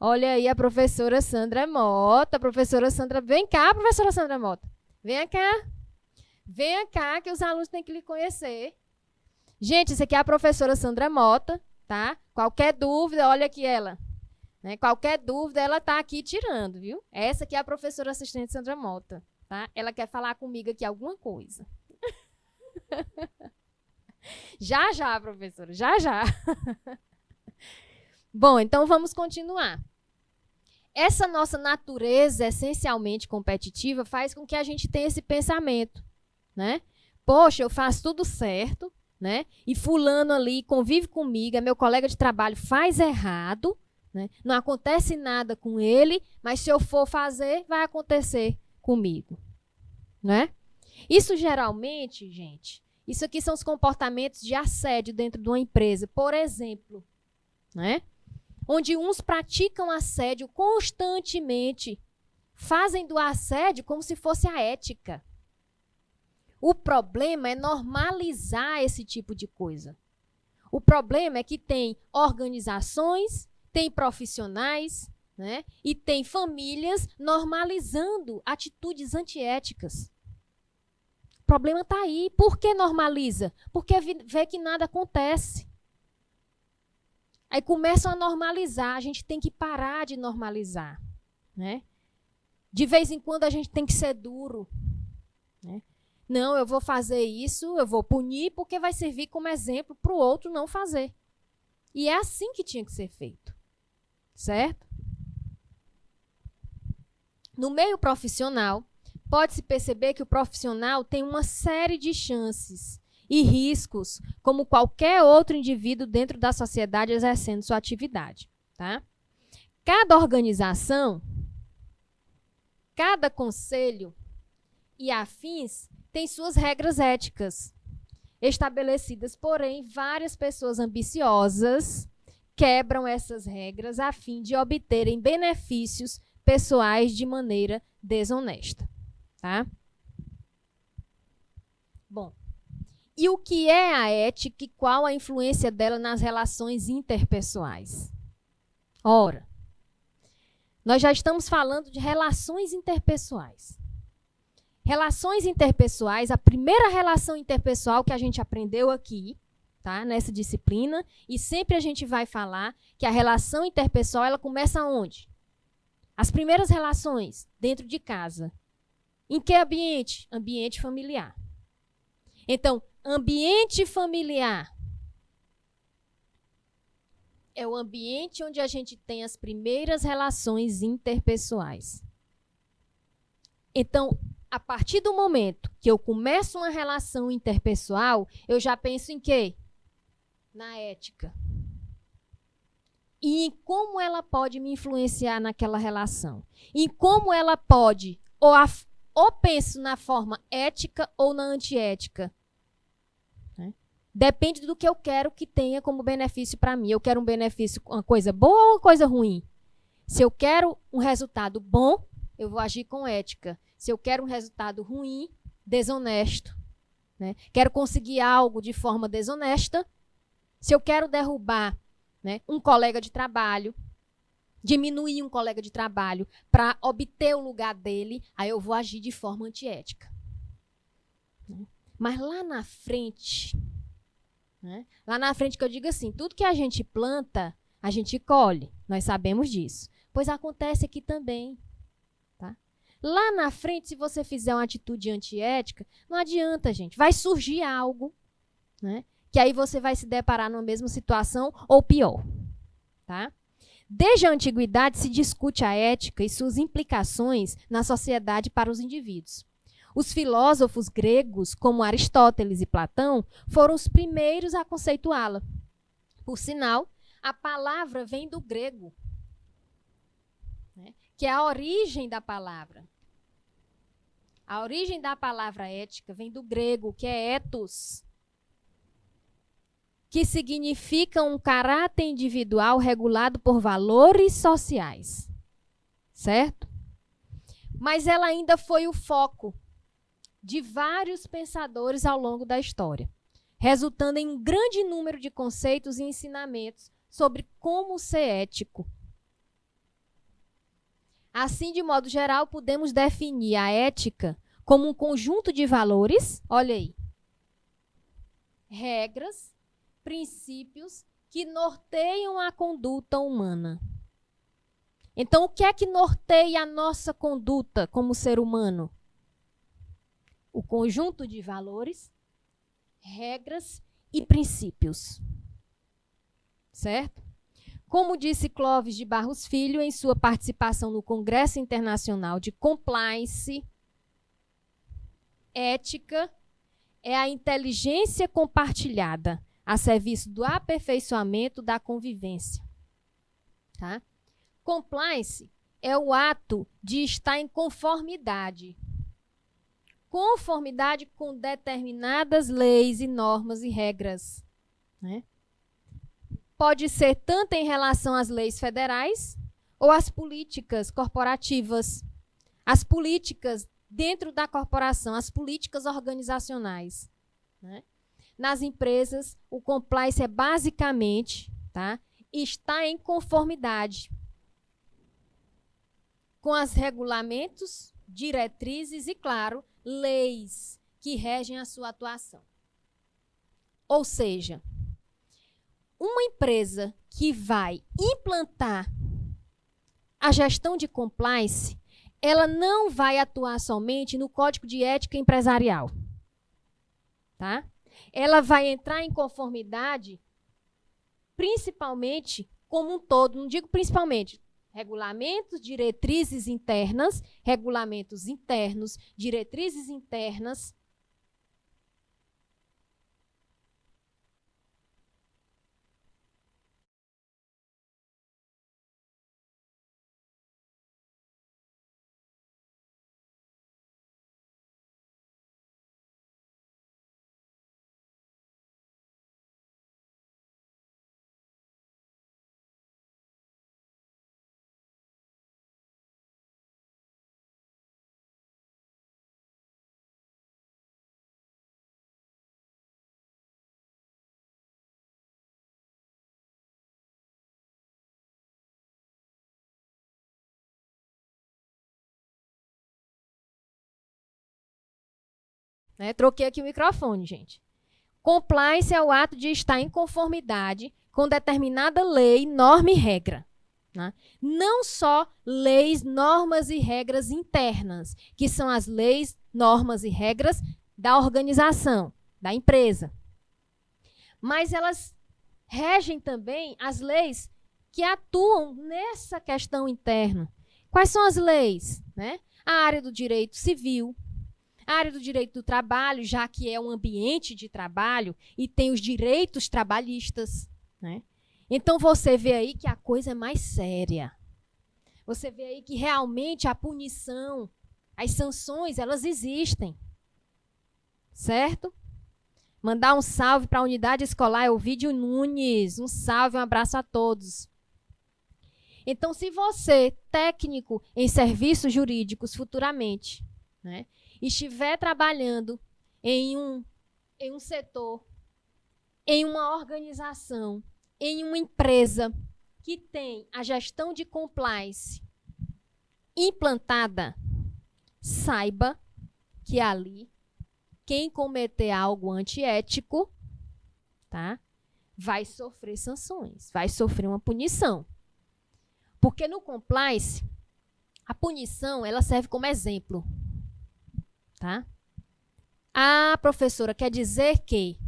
Olha aí a professora Sandra Mota. A professora Sandra... Vem cá, professora Sandra Mota. Venha cá. Venha cá, que os alunos têm que lhe conhecer. Gente, isso aqui é a professora Sandra Mota, tá? Qualquer dúvida, olha aqui ela. Né? Qualquer dúvida, ela está aqui tirando, viu? Essa aqui é a professora assistente Sandra Mota, tá? Ela quer falar comigo aqui alguma coisa. Já, já, professora, já, já. Bom, então vamos continuar. Essa nossa natureza essencialmente competitiva faz com que a gente tenha esse pensamento, né? poxa, eu faço tudo certo, né? E fulano ali convive comigo, é meu colega de trabalho, faz errado, né? Não acontece nada com ele, mas se eu for fazer, vai acontecer comigo, né? Isso geralmente, gente, isso aqui são os comportamentos de assédio dentro de uma empresa, por exemplo, né? Onde uns praticam assédio constantemente, fazem do assédio como se fosse a ética. O problema é normalizar esse tipo de coisa. O problema é que tem organizações, tem profissionais, né? E tem famílias normalizando atitudes antiéticas. O problema está aí. Por que normaliza? Porque vê que nada acontece. Aí começam a normalizar. A gente tem que parar de normalizar, né? De vez em quando a gente tem que ser duro, né? Não, eu vou fazer isso, eu vou punir, porque vai servir como exemplo para o outro não fazer. E é assim que tinha que ser feito, certo? No meio profissional, pode-se perceber que o profissional tem uma série de chances e riscos, como qualquer outro indivíduo dentro da sociedade exercendo sua atividade, tá? Cada organização, cada conselho e afins tem suas regras éticas estabelecidas, porém, várias pessoas ambiciosas quebram essas regras a fim de obterem benefícios pessoais de maneira desonesta, tá? Bom, e o que é a ética e qual a influência dela nas relações interpessoais? Ora, nós já estamos falando de relações interpessoais. Relações interpessoais, a primeira relação interpessoal que a gente aprendeu aqui, tá, nessa disciplina, e sempre a gente vai falar que a relação interpessoal, ela começa onde? As primeiras relações, dentro de casa. Em que ambiente? Ambiente familiar. Então, ambiente familiar é o ambiente onde a gente tem as primeiras relações interpessoais. Então, a partir do momento que eu começo uma relação interpessoal, eu já penso em quê? Na ética. E em como ela pode me influenciar naquela relação. Em como ela pode, ou penso na forma ética ou na antiética. Né? Depende do que eu quero que tenha como benefício para mim. Eu quero um benefício, uma coisa boa ou uma coisa ruim? Se eu quero um resultado bom, eu vou agir com ética. Se eu quero um resultado ruim, desonesto, né? Quero conseguir algo de forma desonesta. Se eu quero derrubar, né, um colega de trabalho, diminuir um colega de trabalho para obter o lugar dele, aí eu vou agir de forma antiética. Mas lá na frente, né, lá na frente que eu digo assim, tudo que a gente planta, a gente colhe. Nós sabemos disso. Pois acontece aqui também. Lá na frente, se você fizer uma atitude antiética, não adianta, gente. Vai surgir algo, né, que aí você vai se deparar numa mesma situação ou pior. Tá? Desde a antiguidade se discute a ética e suas implicações na sociedade para os indivíduos. Os filósofos gregos, como Aristóteles e Platão, foram os primeiros a conceituá-la. Por sinal, a palavra vem do grego, né, que é a origem da palavra. A origem da palavra ética vem do grego, que é ethos, que significa um caráter individual regulado por valores sociais. Certo? Mas ela ainda foi o foco de vários pensadores ao longo da história, resultando em um grande número de conceitos e ensinamentos sobre como ser ético. Assim, de modo geral, podemos definir a ética como um conjunto de valores, olha aí, regras, princípios que norteiam a conduta humana. Então, o que é que norteia a nossa conduta como ser humano? O conjunto de valores, regras e princípios. Certo? Como disse Clóvis de Barros Filho em sua participação no Congresso Internacional de Compliance, ética é a inteligência compartilhada a serviço do aperfeiçoamento da convivência. Tá? Compliance é o ato de estar em conformidade. Conformidade com determinadas leis e normas e regras. Né? Pode ser tanto em relação às leis federais ou às políticas corporativas, as políticas dentro da corporação, as políticas organizacionais. Né? Nas empresas, o compliance é basicamente, tá, estar em conformidade com os regulamentos, diretrizes e, claro, leis que regem a sua atuação. Ou seja, uma empresa que vai implantar a gestão de compliance, ela não vai atuar somente no Código de Ética Empresarial. Tá? Ela vai entrar em conformidade principalmente como um todo, não digo principalmente, regulamentos, diretrizes internas, regulamentos internos, diretrizes internas. Né? Troquei aqui o microfone, gente. Compliance é o ato de estar em conformidade com determinada lei, norma e regra. Né? Não só leis, normas e regras internas, que são as leis, normas e regras da organização, da empresa. Mas elas regem também as leis que atuam nessa questão interna. Quais são as leis? Né? A área do direito civil, a área do direito do trabalho, já que é um ambiente de trabalho e tem os direitos trabalhistas. Né? Então, você vê aí que a coisa é mais séria. Você vê aí que realmente a punição, as sanções, elas existem. Certo? Mandar um salve para a unidade escolar Elvídio Nunes. Um salve, um abraço a todos. Então, se você, técnico em serviços jurídicos futuramente, né, estiver trabalhando em um setor, em uma organização, em uma empresa que tem a gestão de compliance implantada, saiba que ali, quem cometer algo antiético, tá, vai sofrer sanções, vai sofrer uma punição. Porque no compliance, a punição ela serve como exemplo. Tá? A professora quer dizer que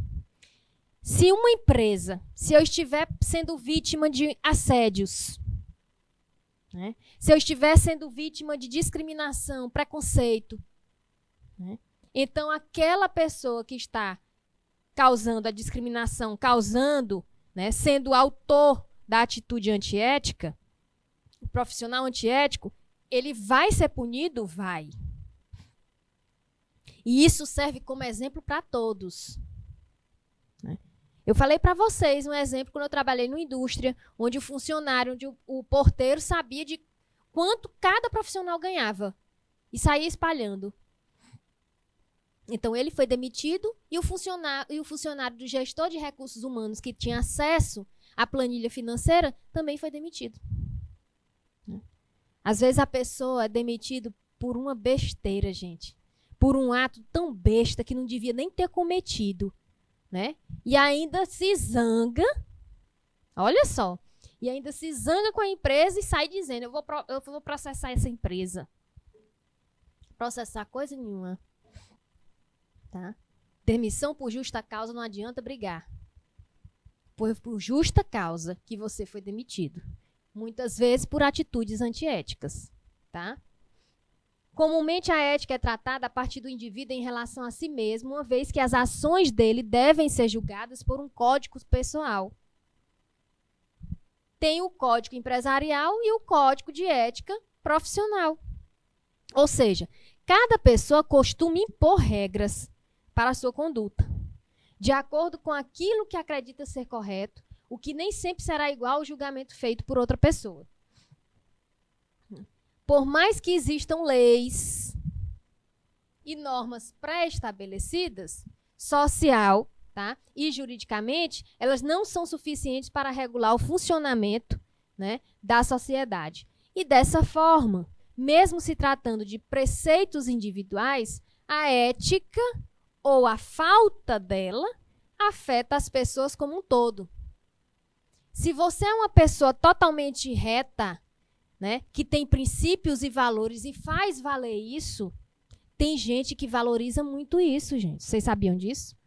se uma empresa, se eu estiver sendo vítima de assédios, né? Se eu estiver sendo vítima de discriminação, preconceito, né? Então aquela pessoa que está causando a discriminação, causando, né, sendo autor da atitude antiética, o profissional antiético, ele vai ser punido? Vai. E isso serve como exemplo para todos. Né? Eu falei para vocês um exemplo quando eu trabalhei numa indústria, onde o funcionário, onde o porteiro sabia de quanto cada profissional ganhava e saía espalhando. Então, ele foi demitido e o funcionário do gestor de recursos humanos que tinha acesso à planilha financeira também foi demitido. Às vezes, a pessoa é demitida por uma besteira, gente. Por um ato tão besta que não devia nem ter cometido, né? E ainda se zanga, olha só, e ainda se zanga com a empresa e sai dizendo, eu vou processar essa empresa. Processar coisa nenhuma. Tá? Demissão por justa causa não adianta brigar. Foi por justa causa que você foi demitido. Muitas vezes por atitudes antiéticas. Tá? Comumente, a ética é tratada a partir do indivíduo em relação a si mesmo, uma vez que as ações dele devem ser julgadas por um código pessoal. Tem o código empresarial e o código de ética profissional. Ou seja, cada pessoa costuma impor regras para a sua conduta, de acordo com aquilo que acredita ser correto, o que nem sempre será igual ao julgamento feito por outra pessoa. Por mais que existam leis e normas pré-estabelecidas, social, tá, e juridicamente, elas não são suficientes para regular o funcionamento, né, da sociedade. E dessa forma, mesmo se tratando de preceitos individuais, a ética ou a falta dela afeta as pessoas como um todo. Se você é uma pessoa totalmente reta, né, que tem princípios e valores e faz valer isso, tem gente que valoriza muito isso, gente. Vocês sabiam disso?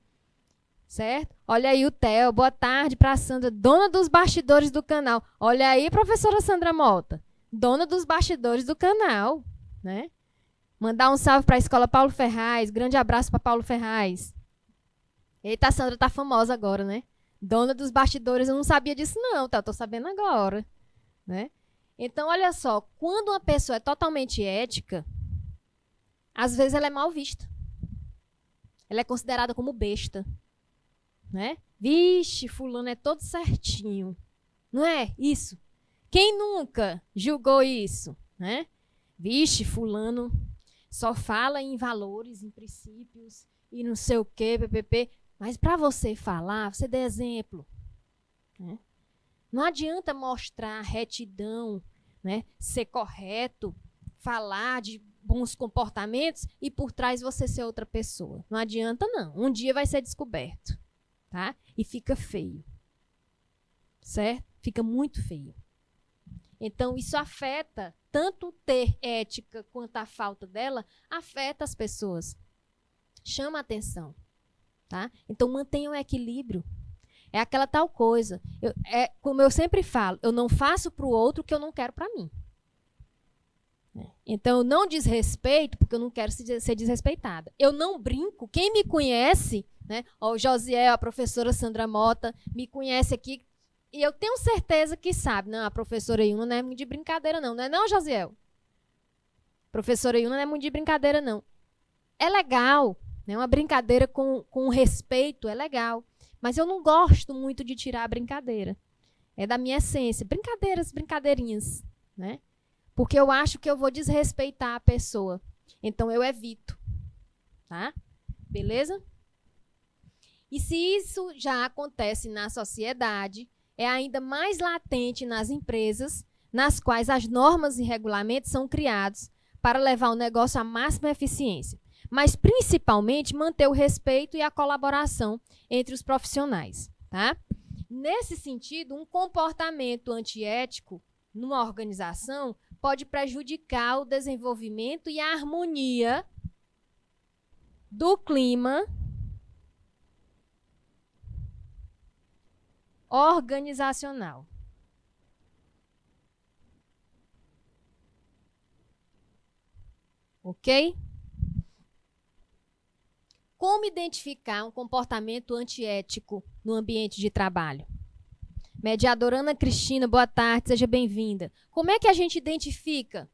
Certo? Olha aí o Theo. Boa tarde para a Sandra, dona dos bastidores do canal. Olha aí, professora Sandra Mota, dona dos bastidores do canal, né? Mandar um salve para a Escola Paulo Ferraz. Grande abraço para Paulo Ferraz. Eita, a Sandra tá famosa agora, né? Dona dos bastidores. Eu não sabia disso não, tá? Eu tô sabendo agora, né? Então, olha só, quando uma pessoa é totalmente ética, às vezes ela é mal vista. Ela é considerada como besta, né? Vixe, fulano é todo certinho. Não é isso? Quem nunca julgou isso, né? Vixe, fulano só fala em valores, em princípios e não sei o quê, ppp. Mas para você falar, você dê exemplo, né? Não adianta mostrar retidão, né? Ser correto, falar de bons comportamentos e por trás você ser outra pessoa. Não adianta, não. Um dia vai ser descoberto, tá? E fica feio, certo? Fica muito feio. Então, isso afeta, tanto ter ética quanto a falta dela, afeta as pessoas. Chama a atenção, tá? Então, mantenha o equilíbrio. É aquela tal coisa. Como eu sempre falo, eu não faço para o outro o que eu não quero para mim. Então, eu não desrespeito porque eu não quero ser desrespeitada. Eu não brinco. Quem me conhece, né? O Josiel, a professora Sandra Mota, me conhece aqui. E eu tenho certeza que sabe. Não, a professora Yuna não é muito de brincadeira, não. Não é não, Josiel? Professora Yuna não é muito de brincadeira, não. É legal. Né? Uma brincadeira com respeito é legal. Mas eu não gosto muito de tirar a brincadeira. É da minha essência. Brincadeirinhas, né? Porque eu acho que eu vou desrespeitar a pessoa. Então, eu evito. Tá? Beleza? E se isso já acontece na sociedade, é ainda mais latente nas empresas, nas quais as normas e regulamentos são criados para levar o negócio à máxima eficiência, mas principalmente manter o respeito e a colaboração entre os profissionais. Tá? Nesse sentido, um comportamento antiético numa organização pode prejudicar o desenvolvimento e a harmonia do clima organizacional. Ok? Como identificar um comportamento antiético no ambiente de trabalho? Mediadora Ana Cristina, boa tarde, seja bem-vinda. Como é que a gente identifica?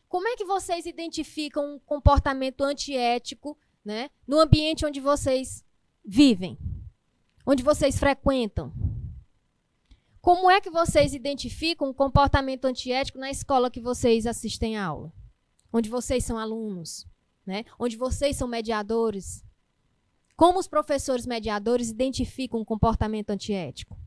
Como é que vocês identificam um comportamento antiético, né, no ambiente onde vocês vivem? Onde vocês frequentam? Como é que vocês identificam um comportamento antiético na escola que vocês assistem à aula? Onde vocês são alunos, né? Onde vocês são mediadores? Como os professores mediadores identificam um comportamento antiético?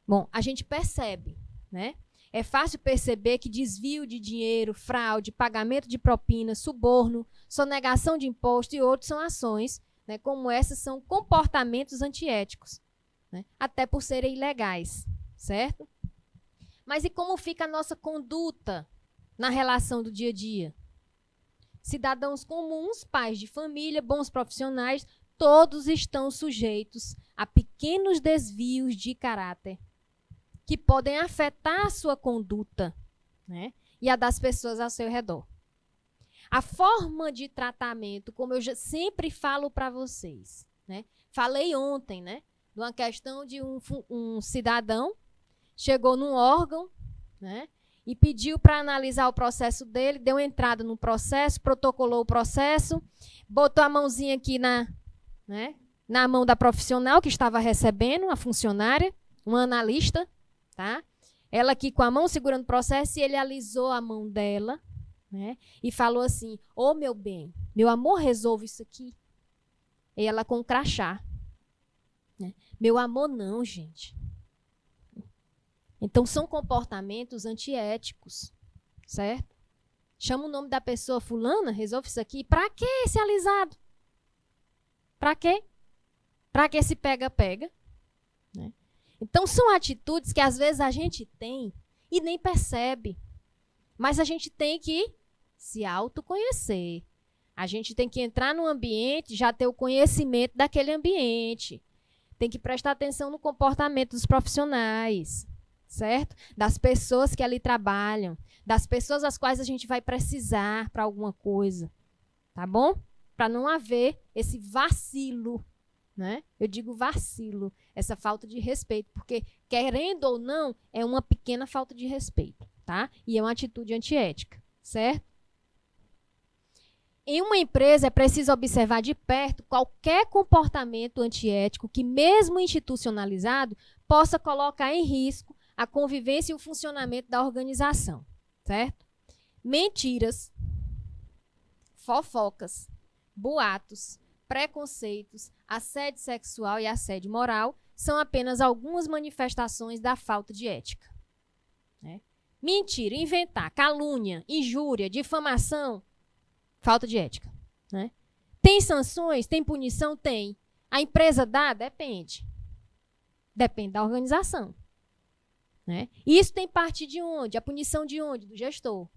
Bom, a gente percebe, né? É fácil perceber que desvio de dinheiro, fraude, pagamento de propina, suborno, sonegação de imposto e outros são ações, né, como essas são comportamentos antiéticos, né, até por serem ilegais, certo? Mas e como fica a nossa conduta na relação do dia a dia? Cidadãos comuns, pais de família, bons profissionais, todos estão sujeitos a pequenos desvios de caráter que podem afetar a sua conduta, né, e a das pessoas ao seu redor. A forma de tratamento, como eu sempre falo para vocês, né? Falei ontem, né? De uma questão de um cidadão chegou num órgão, né? E pediu para analisar o processo dele, deu entrada no processo, protocolou o processo, botou a mãozinha aqui na mão da profissional que estava recebendo, a funcionária, uma analista, tá? Ela aqui com a mão segurando o processo e ele alisou a mão dela, né? E falou assim, ô meu bem, meu amor, resolve isso aqui. E ela com um crachá. Né? Meu amor, não, gente. Então, são comportamentos antiéticos, certo? Chama o nome da pessoa, fulana, resolve isso aqui. Para que esse alisado? Para quê? Para que esse pega-pega? Né? Então, são atitudes que às vezes a gente tem e nem percebe. Mas a gente tem que se autoconhecer. A gente tem que entrar no ambiente, já ter o conhecimento daquele ambiente. Tem que prestar atenção no comportamento dos profissionais, certo? Das pessoas que ali trabalham, das pessoas às quais a gente vai precisar para alguma coisa, tá bom? Para não haver esse vacilo, né? Eu digo vacilo, essa falta de respeito, porque, querendo ou não, é uma pequena falta de respeito, tá? E é uma atitude antiética, certo? Em uma empresa, é preciso observar de perto qualquer comportamento antiético que, mesmo institucionalizado, possa colocar em risco a convivência e o funcionamento da organização, certo? Mentiras, fofocas, boatos, preconceitos, assédio sexual e assédio moral são apenas algumas manifestações da falta de ética. Né? Mentira, inventar, calúnia, injúria, difamação, falta de ética. Né? Tem sanções? Tem punição? Tem. A empresa dá? Depende. Depende da organização. Né? E isso tem parte de onde? A punição de onde? Do gestor.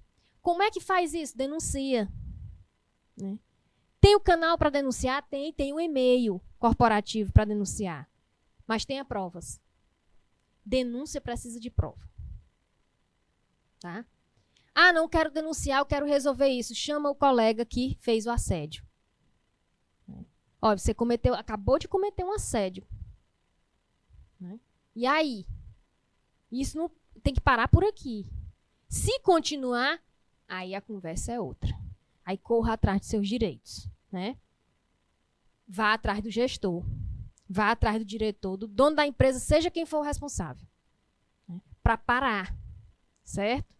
Como é que faz isso? Denuncia. Né? Tem o canal para denunciar? Tem o e-mail corporativo para denunciar. Mas tenha provas. Denúncia precisa de prova. Tá? Ah, não quero denunciar, eu quero resolver isso. Chama o colega que fez o assédio. Olha, você acabou de cometer um assédio. Né? E aí? Isso não tem que parar por aqui. Se continuar, aí a conversa é outra. Aí corra atrás dos seus direitos. Né? Vá atrás do gestor. Vá atrás do diretor, do dono da empresa, seja quem for o responsável. Né? Para parar. Certo?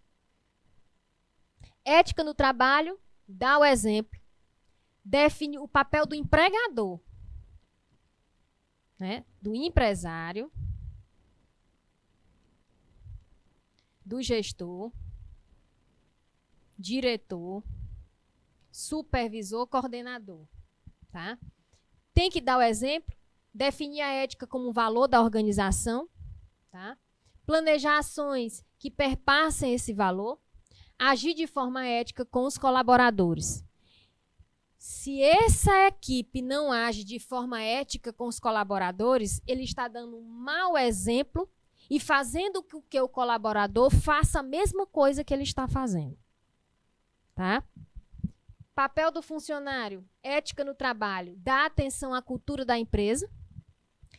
Ética no trabalho, dá o exemplo, define o papel do empregador, né? Do empresário, do gestor, diretor, supervisor, coordenador. Tá? Tem que dar o exemplo, definir a ética como um valor da organização, tá? Planejar ações que perpassem esse valor, agir de forma ética com os colaboradores. Se essa equipe não age de forma ética com os colaboradores, ele está dando um mau exemplo e fazendo com que o colaborador faça a mesma coisa que ele está fazendo. Tá? Papel do funcionário, ética no trabalho, dar atenção à cultura da empresa,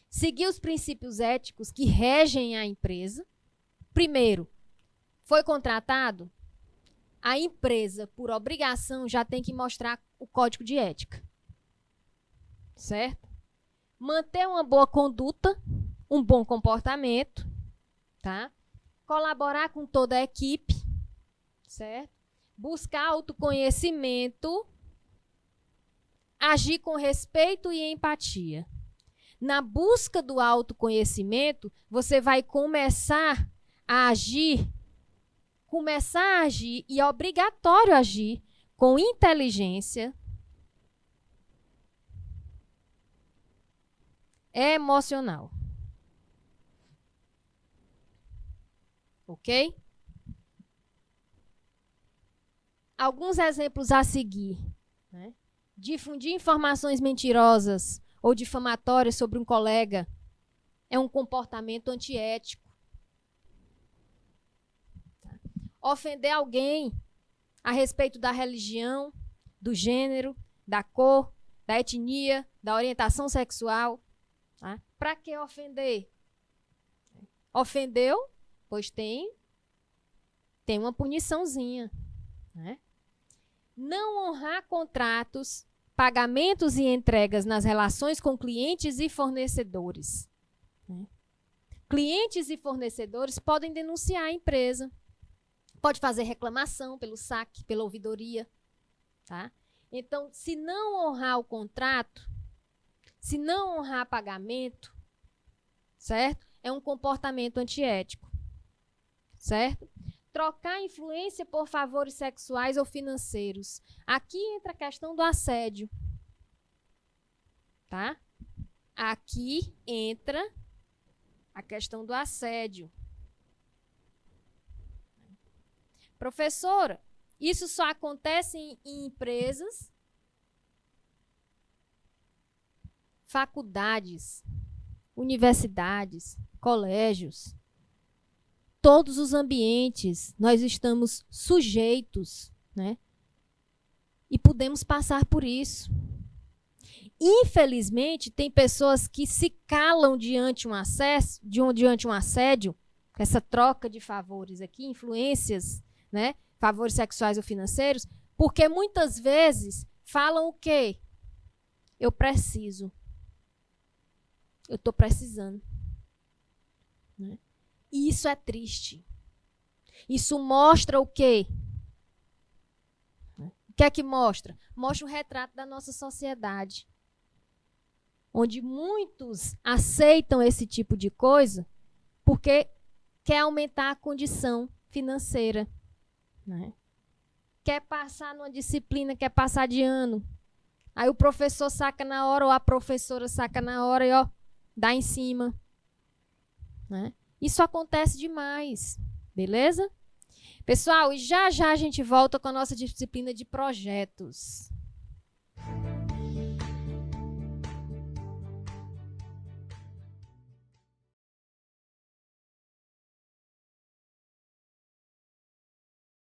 seguir os princípios éticos que regem a empresa. Primeiro, foi contratado? A empresa, por obrigação, já tem que mostrar o código de ética. Certo? Manter uma boa conduta, um bom comportamento, tá? Colaborar com toda a equipe, certo? Buscar autoconhecimento, agir com respeito e empatia. Na busca do autoconhecimento, você vai começar a agir e é obrigatório agir com inteligência emocional. Ok? Alguns exemplos a seguir. Né? Difundir informações mentirosas ou difamatórias sobre um colega é um comportamento antiético. Ofender alguém a respeito da religião, do gênero, da cor, da etnia, da orientação sexual. Tá? Para que ofender? Ofendeu? Pois tem uma puniçãozinha. Né? Não honrar contratos, pagamentos e entregas nas relações com clientes e fornecedores. Né? Clientes e fornecedores podem denunciar a empresa. Pode fazer reclamação pelo SAC, pela ouvidoria. Tá? Então, se não honrar o contrato, se não honrar pagamento, certo? É um comportamento antiético. Certo? Trocar influência por favores sexuais ou financeiros. Aqui entra a questão do assédio. Tá? Aqui entra a questão do assédio. Professora, isso só acontece em empresas, faculdades, universidades, colégios. Todos os ambientes nós estamos sujeitos, né? E podemos passar por isso. Infelizmente, tem pessoas que se calam diante um assédio, essa troca de favores aqui, influências, né? Favores sexuais ou financeiros, porque muitas vezes falam o quê? Eu preciso. Eu estou precisando. Né? E isso é triste. Isso mostra o quê? O que é que mostra? Mostra um retrato da nossa sociedade. Onde muitos aceitam esse tipo de coisa porque quer aumentar a condição financeira. Né? Quer passar numa disciplina, quer passar de ano. Aí o professor saca na hora, ou a professora saca na hora e ó, dá em cima. Né? Isso acontece demais, beleza? Pessoal, e já já a gente volta com a nossa disciplina de projetos.